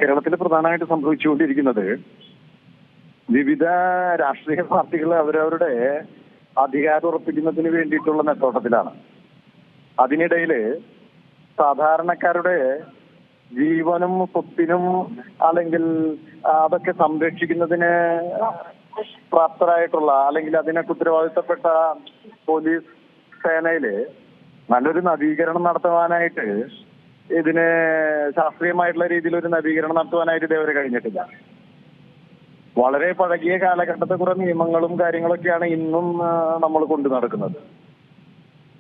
കേരളത്തിൽ പ്രധാനമായിട്ട് സംഭവിച്ചുകൊണ്ടിരിക്കുന്നത് വിവിധ രാഷ്ട്രീയ പാർട്ടികൾ അവരവരുടെ അധികാരം ഉറപ്പിക്കുന്നതിന് വേണ്ടിയിട്ടുള്ള നെട്ടോട്ടത്തിലാണ്. അതിനിടയിൽ സാധാരണക്കാരുടെ ജീവനും സ്വത്തിനും അല്ലെങ്കിൽ അതൊക്കെ സംരക്ഷിക്കുന്നതിന് പ്രാപ്തരായിട്ടുള്ള അല്ലെങ്കിൽ അതിനൊക്കെ ഉത്തരവാദിത്തപ്പെട്ട പോലീസ് സേനയില് നല്ലൊരു നവീകരണം നടത്തുവാനായിട്ട് ഇതിന് ശാസ്ത്രീയമായിട്ടുള്ള രീതിയിൽ ഒരു നവീകരണം നടത്തുവാനായിട്ട് ഇതേവരെ കഴിഞ്ഞിട്ടില്ല. വളരെ പഴകിയ കാലഘട്ടത്തെ കുറെ നിയമങ്ങളും കാര്യങ്ങളൊക്കെയാണ് ഇന്നും നമ്മൾ കൊണ്ടു നടക്കുന്നത്.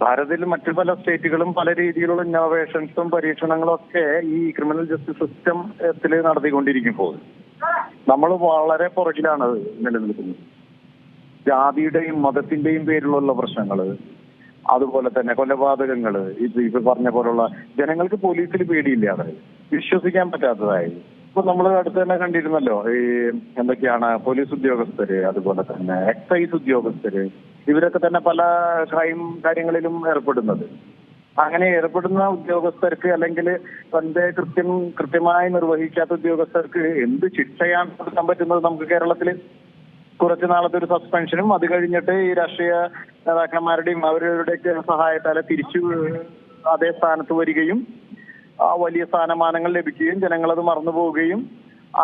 ഭാരതത്തിൽ മറ്റു പല സ്റ്റേറ്റുകളും പല രീതിയിലുള്ള ഇന്നോവേഷൻസും പരീക്ഷണങ്ങളും ഒക്കെ ഈ ക്രിമിനൽ ജസ്റ്റിസ് സിസ്റ്റത്തിൽ നടത്തിക്കൊണ്ടിരിക്കുമ്പോൾ നമ്മൾ വളരെ പുറകിലാണ് നിലനിൽക്കുന്നത്. ജാതിയുടെയും മതത്തിന്റെയും പേരിലുള്ള പ്രശ്നങ്ങള്, അതുപോലെ തന്നെ കൊലപാതകങ്ങള്, ഇപ്പൊ പറഞ്ഞ പോലുള്ള ജനങ്ങൾക്ക് പോലീസിൽ പേടിയില്ലാതെ വിശ്വസിക്കാൻ പറ്റാത്തതായി. ഇപ്പൊ നമ്മൾ അടുത്ത് തന്നെ കണ്ടിരുന്നല്ലോ, ഈ എന്തൊക്കെയാണ് പോലീസ് ഉദ്യോഗസ്ഥര്, അതുപോലെ തന്നെ എക്സൈസ് ഉദ്യോഗസ്ഥര്, ഇവരൊക്കെ തന്നെ പല ക്രൈം കാര്യങ്ങളിലും ഏർപ്പെടുന്നത്. അങ്ങനെ ഏർപ്പെടുന്ന ഉദ്യോഗസ്ഥർക്ക് അല്ലെങ്കിൽ തന്റെ കൃത്യമായി നിർവഹിക്കാത്ത ഉദ്യോഗസ്ഥർക്ക് എന്ത് ശിക്ഷയാണ് കൊടുക്കാൻ പറ്റുന്നത്? നമുക്ക് കേരളത്തില് കുറച്ചു നാളത്തെ ഒരു സസ്പെൻഷനും അത് കഴിഞ്ഞിട്ട് ഈ രാഷ്ട്രീയ നേതാക്കന്മാരുടെയും അവരുടെയൊക്കെ സഹായത്താലെ തിരിച്ചു അതേ സ്ഥാനത്ത് വരികയും വലിയ സ്ഥാനമാനങ്ങൾ ലഭിക്കുകയും ജനങ്ങളത് മറന്നു പോവുകയും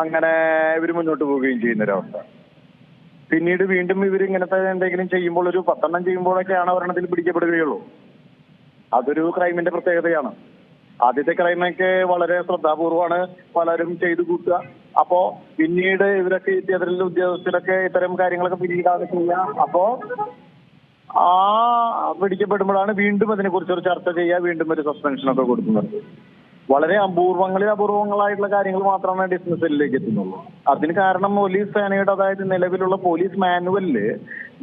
അങ്ങനെ ഇവർ മുന്നോട്ട് പോവുകയും ചെയ്യുന്ന ഒരവസ്ഥ. പിന്നീട് വീണ്ടും ഇവർ ഇങ്ങനത്തെ എന്തെങ്കിലും ചെയ്യുമ്പോൾ ഒരു 10 ചെയ്യുമ്പോഴൊക്കെയാണ് ഒരെണ്ണത്തിൽ പിടിക്കപ്പെടുകയുള്ളൂ. അതൊരു ക്രൈമിന്റെ പ്രത്യേകതയാണ്. ആദ്യത്തെ ക്രൈമൊക്കെ വളരെ ശ്രദ്ധാപൂർവമാണ് പലരും ചെയ്തു കൂട്ടുക. അപ്പോ പിന്നീട് ഇവരൊക്കെ അതിലുള്ള ഉദ്യോഗസ്ഥരൊക്കെ ഇത്തരം കാര്യങ്ങളൊക്കെ പിന്നീടാണ് ചെയ്യുക. അപ്പോ ആ പിടിക്കപ്പെടുമ്പോഴാണ് വീണ്ടും അതിനെ കുറിച്ചൊരു ചർച്ച ചെയ്യുക, വീണ്ടും ഒരു സസ്പെൻഷനൊക്കെ കൊടുക്കുന്നത്. വളരെ അപൂർവങ്ങളായിട്ടുള്ള കാര്യങ്ങൾ മാത്രമേ ഡിസ്മിസലിലേക്ക് എത്തുന്നുള്ളൂ. അതിന് കാരണം പോലീസ് സേനയുടെ, അതായത് നിലവിലുള്ള പോലീസ് മാനുവലില്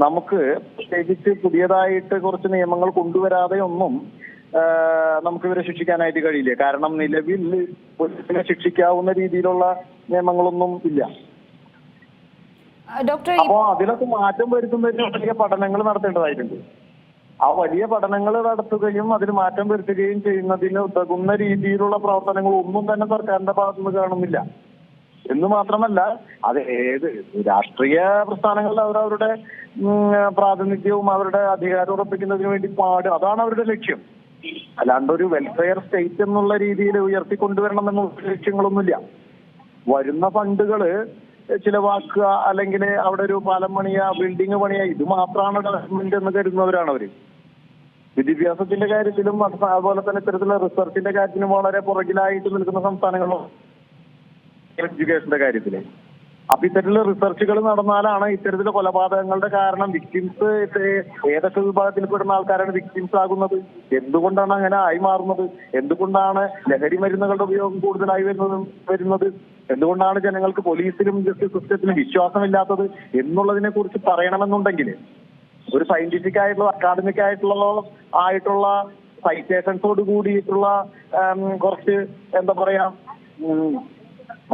നമുക്ക് പ്രത്യേകിച്ച് പുതിയതായിട്ട് കുറച്ച് നിയമങ്ങൾ കൊണ്ടുവരാതെ ഒന്നും നമുക്ക് ഇവരെ ശിക്ഷിക്കാനായിട്ട് കഴിയില്ല. കാരണം നിലവിൽ പോലീസിനെ ശിക്ഷിക്കാവുന്ന രീതിയിലുള്ള നിയമങ്ങളൊന്നും ഇല്ല. അപ്പോ അതിലൊക്കെ മാറ്റം വരുത്തുന്നതിന് വലിയ പഠനങ്ങൾ നടത്തേണ്ടതായിട്ടുണ്ട്. ആ വലിയ പഠനങ്ങൾ നടത്തുകയും അതിന് മാറ്റം വരുത്തുകയും ചെയ്യുന്നതിന് ഉതകുന്ന രീതിയിലുള്ള പ്രവർത്തനങ്ങൾ ഒന്നും തന്നെ സർക്കാരിന്റെ ഭാഗത്തുനിന്ന് കാണുന്നില്ല. എന്ന് മാത്രമല്ല, അത് ഏത് രാഷ്ട്രീയ പ്രസ്ഥാനങ്ങളിൽ അവരവരുടെ പ്രാതിനിധ്യവും അവരുടെ അധികാരം ഉറപ്പിക്കുന്നതിന് വേണ്ടി അതാണ് അവരുടെ ലക്ഷ്യം. അല്ലാണ്ട് ഒരു വെൽഫെയർ സ്റ്റേറ്റ് എന്നുള്ള രീതിയിൽ ഉയർത്തിക്കൊണ്ടുവരണം എന്നുള്ള ലക്ഷ്യങ്ങളൊന്നുമില്ല. വരുന്ന ഫണ്ടുകള് ചിലവാക്കുക, അല്ലെങ്കിൽ അവിടെ ഒരു പാലം പണിയ, ബിൽഡിംഗ് പണിയ, ഇത് മാത്രമാണ് ഡെവലപ്മെന്റ് എന്ന് കരുതുന്നവരാണ് അവര്. വിദ്യാഭ്യാസത്തിന്റെ കാര്യത്തിലും അതുപോലെ തന്നെ ഇത്തരത്തിലുള്ള റിസർച്ചിന്റെ കാര്യത്തിലും വളരെ പുറകിലായിട്ട് നിൽക്കുന്ന സംസ്ഥാനങ്ങളും എഡ്യൂക്കേഷന്റെ കാര്യത്തില്. അപ്പൊ ഇത്തരത്തിലുള്ള റിസർച്ചുകൾ നടന്നാലാണ് ഇത്തരത്തിലുള്ള കൊലപാതകങ്ങളുടെ കാരണം വിക്ടിംസ് ഏതൊക്കെ വിഭാഗത്തിൽപ്പെടുന്ന ആൾക്കാരാണ് വിക്ടിംസ് ആകുന്നത്, എന്തുകൊണ്ടാണ് അങ്ങനെ ആയി മാറുന്നത്, എന്തുകൊണ്ടാണ് ലഹരി മരുന്നുകളുടെ ഉപയോഗം കൂടുതലായി വരുന്നത്, എന്തുകൊണ്ടാണ് ജനങ്ങൾക്ക് പോലീസിലും ജസ്റ്റിസ് സിസ്റ്റത്തിലും വിശ്വാസമില്ലാത്തത് എന്നുള്ളതിനെ കുറിച്ച് പറയണമെന്നുണ്ടെങ്കിൽ ഒരു സയന്റിഫിക് ആയിട്ടുള്ള അക്കാഡമിക് ആയിട്ടുള്ള സൈറ്റേഷൻസോട് കൂടിയിട്ടുള്ള കുറച്ച് എന്താ പറയാ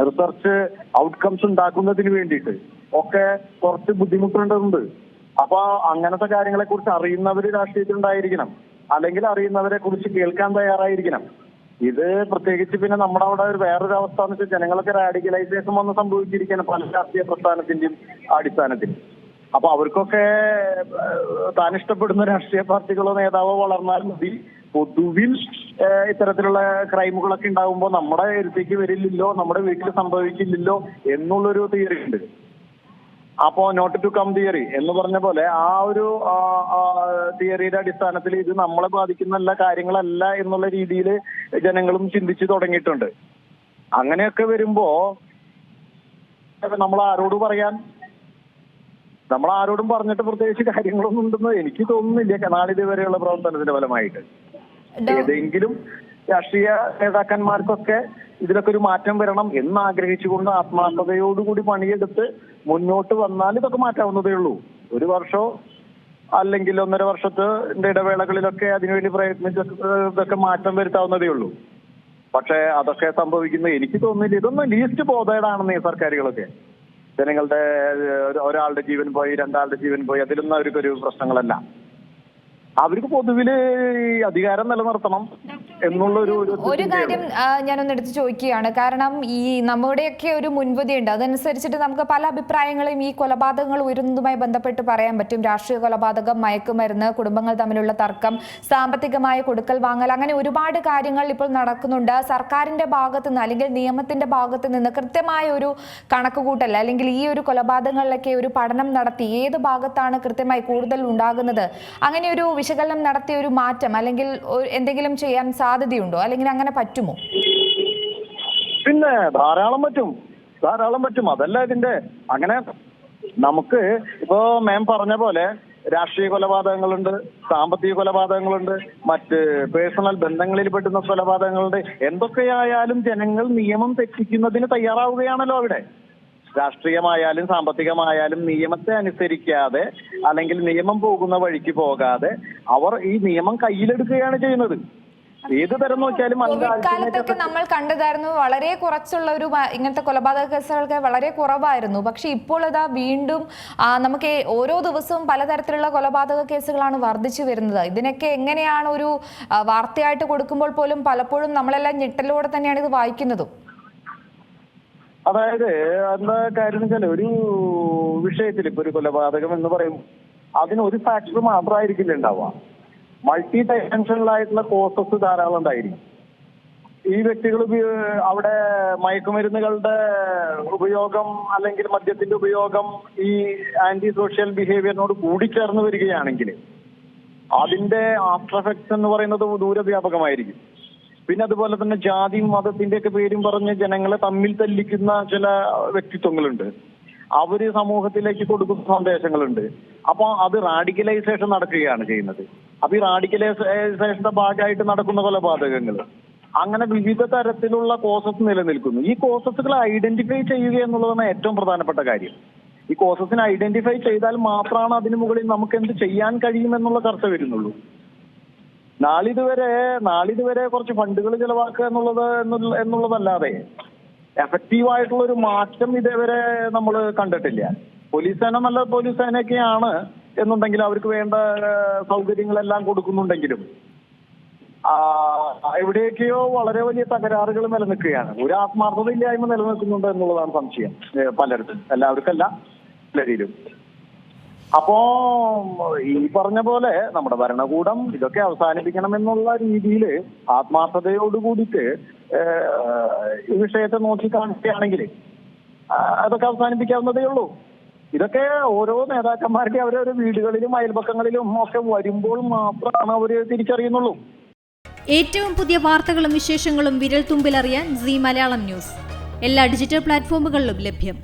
റിസർച്ച് ഔട്ട്കംസ് ഉണ്ടാക്കുന്നതിന് വേണ്ടിയിട്ട് ഒക്കെ കുറച്ച് ബുദ്ധിമുട്ടുണ്ടുണ്ട്. അപ്പൊ അങ്ങനത്തെ കാര്യങ്ങളെ കുറിച്ച് അറിയുന്നവര് രാഷ്ട്രീയത്തിലുണ്ടായിരിക്കണം, അല്ലെങ്കിൽ അറിയുന്നവരെ കുറിച്ച് കേൾക്കാൻ തയ്യാറായിരിക്കണം. ഇത് പ്രത്യേകിച്ച് പിന്നെ നമ്മുടെ അവിടെ വേറൊരു അവസ്ഥ എന്ന് വെച്ചാൽ ജനങ്ങളൊക്കെ റാഡിക്കലൈസേഷൻ വന്ന് സംഭവിച്ചിരിക്കുകയാണ് പല രാഷ്ട്രീയ പ്രസ്ഥാനത്തിന്റെയും അടിസ്ഥാനത്തിൽ. അപ്പൊ അവർക്കൊക്കെ താൻ ഇഷ്ടപ്പെടുന്ന രാഷ്ട്രീയ പാർട്ടികളോ നേതാവോ വളർന്നാൽ മതി, പൊതുവിൽ ഇത്തരത്തിലുള്ള ക്രൈമുകളൊക്കെ ഉണ്ടാകുമ്പോൾ നമ്മുടെ അടുത്തേക്ക് വരില്ലല്ലോ, നമ്മുടെ വീട്ടിൽ സംഭവിക്കില്ലല്ലോ എന്നുള്ളൊരു തിയറി ഉണ്ട്. അപ്പോ നോട്ട് ടു കം തിയറി എന്ന് പറഞ്ഞ പോലെ ആ ഒരു തിയറിയുടെ അടിസ്ഥാനത്തിൽ ഇത് നമ്മളെ ബാധിക്കുന്ന കാര്യങ്ങളല്ല എന്നുള്ള രീതിയിൽ ജനങ്ങളും ചിന്തിച്ചു തുടങ്ങിയിട്ടുണ്ട്. അങ്ങനെയൊക്കെ വരുമ്പോ നമ്മൾ ആരോടും പറഞ്ഞിട്ട് പ്രത്യേകിച്ച് കാര്യങ്ങളൊന്നും ഉണ്ടെന്ന് എനിക്ക് തോന്നുന്നില്ല നാളിതുവരെയുള്ള പ്രവർത്തനത്തിന്റെ ഫലമായിട്ട്. ഏതെങ്കിലും രാഷ്ട്രീയ നേതാക്കന്മാർക്കൊക്കെ ഇതിലൊക്കെ ഒരു മാറ്റം വരണം എന്ന് ആഗ്രഹിച്ചുകൊണ്ട് ആത്മാർത്ഥതയോടുകൂടി പണിയെടുത്ത് മുന്നോട്ട് വന്നാൽ ഇതൊക്കെ മാറ്റാവുന്നതേ ഉള്ളൂ. 1 വർഷമോ അല്ലെങ്കിൽ 1.5 വർഷത്തിന്റെ ഇടവേളകളിലൊക്കെ അതിനുവേണ്ടി പ്രയത്നിച്ച് ഇതൊക്കെ മാറ്റം വരുത്താവുന്നതേ ഉള്ളൂ. പക്ഷെ അതൊക്കെ സംഭവിക്കുന്നത് എനിക്ക് തോന്നുന്നില്ല. ഇതൊന്നും ലീസ്റ്റ് ബോധേഡാണെന്ന് ഈ സർക്കാരുകളൊക്കെ. ജനങ്ങളുടെ ഒരാളുടെ ജീവൻ പോയി, 2 ആളുടെ ജീവൻ പോയി, അതിലൊന്നും അവർക്കൊരു പ്രശ്നങ്ങളല്ല. അവർക്ക് പൊതുവില് ഈ അധികാരം നിലനിർത്തണം എന്നുള്ള ഒരു കാര്യം ഞാനൊന്ന് എടുത്ത് ചോദിക്കുകയാണ്. കാരണം ഈ നമ്മുടെയൊക്കെ ഒരു മുൻവിധിയുണ്ട്, അതനുസരിച്ചിട്ട് നമുക്ക് പല അഭിപ്രായങ്ങളും ഈ കൊലപാതകങ്ങൾ ഉയരുന്നതുമായി ബന്ധപ്പെട്ട് പറയാൻ പറ്റും. രാഷ്ട്രീയ കൊലപാതകം, മയക്കുമരുന്ന്, കുടുംബങ്ങൾ തമ്മിലുള്ള തർക്കം, സാമ്പത്തികമായ കൊടുക്കൽ വാങ്ങൽ, അങ്ങനെ ഒരുപാട് കാര്യങ്ങൾ ഇപ്പോൾ നടക്കുന്നുണ്ട്. സർക്കാരിന്റെ ഭാഗത്ത് നിന്ന് അല്ലെങ്കിൽ നിയമത്തിന്റെ ഭാഗത്ത് നിന്ന് കൃത്യമായ ഒരു കണക്കുകൂട്ടൽ അല്ലെങ്കിൽ ഈ ഒരു കൊലപാതകങ്ങളിലൊക്കെ ഒരു പഠനം നടത്തി ഏത് ഭാഗത്താണ് കൃത്യമായി കൂടുതൽ ഉണ്ടാകുന്നത്, അങ്ങനെ ഒരു വിശകലനം നടത്തിയ ഒരു മാറ്റം അല്ലെങ്കിൽ എന്തെങ്കിലും ചെയ്യാൻ സാധ്യതയുണ്ടോ, അല്ലെങ്കിൽ അങ്ങനെ പറ്റുമോ? പിന്നെ ധാരാളം പറ്റും. അതല്ല ഇതിന്റെ അങ്ങനെ നമുക്ക് ഇപ്പോ മാം പറഞ്ഞ പോലെ രാഷ്ട്രീയ കൊലപാതകങ്ങളുണ്ട്, സാമ്പത്തിക കൊലപാതകങ്ങളുണ്ട്, മറ്റ് പേഴ്സണൽ ബന്ധങ്ങളിൽ പെട്ടുന്ന കൊലപാതകങ്ങളുണ്ട്. എന്തൊക്കെയായാലും ജനങ്ങൾ നിയമം തെറ്റിക്കുന്നതിന് തയ്യാറാവുകയാണല്ലോ അവിടെ. രാഷ്ട്രീയമായാലും സാമ്പത്തികമായാലും നിയമത്തെ അനുസരിക്കാതെ അല്ലെങ്കിൽ നിയമം പോകുന്ന വഴിക്ക് പോകാതെ അവർ ഈ നിയമം കയ്യിലെടുക്കുകയാണ് ചെയ്യുന്നത്. ഏത് തരം നോക്കിയാലും കോവിഡ് കാലത്തൊക്കെ നമ്മൾ കണ്ടതായിരുന്നു വളരെ കുറച്ചുള്ള ഒരു ഇങ്ങനത്തെ കൊലപാതക കേസുകൾക്ക് വളരെ കുറവായിരുന്നു. പക്ഷെ ഇപ്പോൾ ഇതാ വീണ്ടും നമുക്ക് ഓരോ ദിവസവും പലതരത്തിലുള്ള കൊലപാതക കേസുകളാണ് വർദ്ധിച്ചു വരുന്നത്. ഇതിനൊക്കെ എങ്ങനെയാണ് ഒരു വാർത്തയായിട്ട് കൊടുക്കുമ്പോൾ പോലും പലപ്പോഴും നമ്മളെല്ലാം ഞെട്ടലോടെ തന്നെയാണ് ഇത് വായിക്കുന്നതും. അതായത് എന്താ കാര്യം വെച്ചാൽ ഒരു വിഷയത്തിൽ ഇപ്പൊ ഒരു കൊലപാതകം എന്ന് പറയും, അതിനൊരു ഫാക്ടർ മാത്രമായിരിക്കില്ല ഉണ്ടാവുക. മൾട്ടി ഡൈമെൻഷനലായിട്ടുള്ള കോസസ് ധാരാളം ഉണ്ടായിരിക്കും. ഈ വ്യക്തികൾ അവിടെ മയക്കുമരുന്നുകളുടെ ഉപയോഗം അല്ലെങ്കിൽ മദ്യത്തിന്റെ ഉപയോഗം ഈ ആന്റി സോഷ്യൽ ബിഹേവിയറിനോട് കൂടിച്ചേർന്ന് വരികയാണെങ്കിൽ അതിന്റെ ആഫ്റ്റർ എഫക്ട്സ് എന്ന് പറയുന്നത് ദൂരവ്യാപകമായിരിക്കും. പിന്നെ അതുപോലെ തന്നെ ജാതി മതത്തിന്റെ ഒക്കെ പേരും പറഞ്ഞ് ജനങ്ങളെ തമ്മിൽ തല്ലിക്കുന്ന ചില വ്യക്തിത്വങ്ങളുണ്ട്. അവര് സമൂഹത്തിലേക്ക് കൊടുക്കുന്ന സന്ദേശങ്ങളുണ്ട്. അപ്പൊ അത് റാഡിക്കലൈസേഷൻ നടക്കുകയാണ് ചെയ്യുന്നത്. അപ്പൊ ഈ റാഡിക്കലൈസേഷന്റെ ഭാഗമായിട്ട് നടക്കുന്ന കൊലപാതകങ്ങൾ, അങ്ങനെ വിവിധ തരത്തിലുള്ള കോസസ് നിലനിൽക്കുന്നു. ഈ കോസസുകൾ ഐഡന്റിഫൈ ചെയ്യുക എന്നുള്ളതാണ് ഏറ്റവും പ്രധാനപ്പെട്ട കാര്യം. ഈ കോസസിനെ ഐഡന്റിഫൈ ചെയ്താൽ മാത്രമാണ് അതിനു മുകളിൽ നമുക്ക് എന്ത് ചെയ്യാൻ കഴിയുമെന്നുള്ള ചർച്ച വരുന്നുള്ളൂ. നാളിതുവരെ കുറച്ച് ഫണ്ടുകൾ ചെലവാക്കുക എന്നുള്ളതല്ലാതെ എഫക്റ്റീവായിട്ടുള്ള ഒരു മാറ്റം ഇതേവരെ നമ്മൾ കണ്ടിട്ടില്ല. പോലീസ് സേന നല്ല പോലീസ് സേനയൊക്കെയാണ് എന്നുണ്ടെങ്കിൽ അവർക്ക് വേണ്ട സൗകര്യങ്ങളെല്ലാം കൊടുക്കുന്നുണ്ടെങ്കിലും എവിടെയൊക്കെയോ വളരെ വലിയ തകരാറുകൾ നിലനിൽക്കുകയാണ്. ഒരു ആത്മാർത്ഥതയില്ലായ്മ നിലനിൽക്കുന്നുണ്ട് എന്നുള്ളതാണ് സംശയം പലയിടത്തും, എല്ലാവർക്കല്ല പലരിലും. അപ്പോ ഈ പറഞ്ഞ പോലെ നമ്മുടെ ഭരണകൂടം ഇതൊക്കെ അവസാനിപ്പിക്കണമെന്നുള്ള രീതിയിൽ ആത്മാർത്ഥതയോടുകൂടിയിട്ട് ഈ വിഷയത്തെ നോക്കി കാണുകയാണെങ്കിൽ അതൊക്കെ അവസാനിപ്പിക്കാവുന്നതേ ഉള്ളൂ. ഇതൊക്കെ ഓരോ നേതാക്കന്മാരുടെ അവരവരുടെ വീടുകളിലും അയൽപക്കങ്ങളിലും ഒക്കെ വരുമ്പോൾ മാത്രമാണ് അവർ തിരിച്ചറിയുന്നുള്ളൂ. ഏറ്റവും പുതിയ വാർത്തകളും വിശേഷങ്ങളും വിരൽ തുമ്പിലറിയാൻ സീ മലയാളം ന്യൂസ് എല്ലാ ഡിജിറ്റൽ പ്ലാറ്റ്ഫോമുകളിലും ലഭ്യം.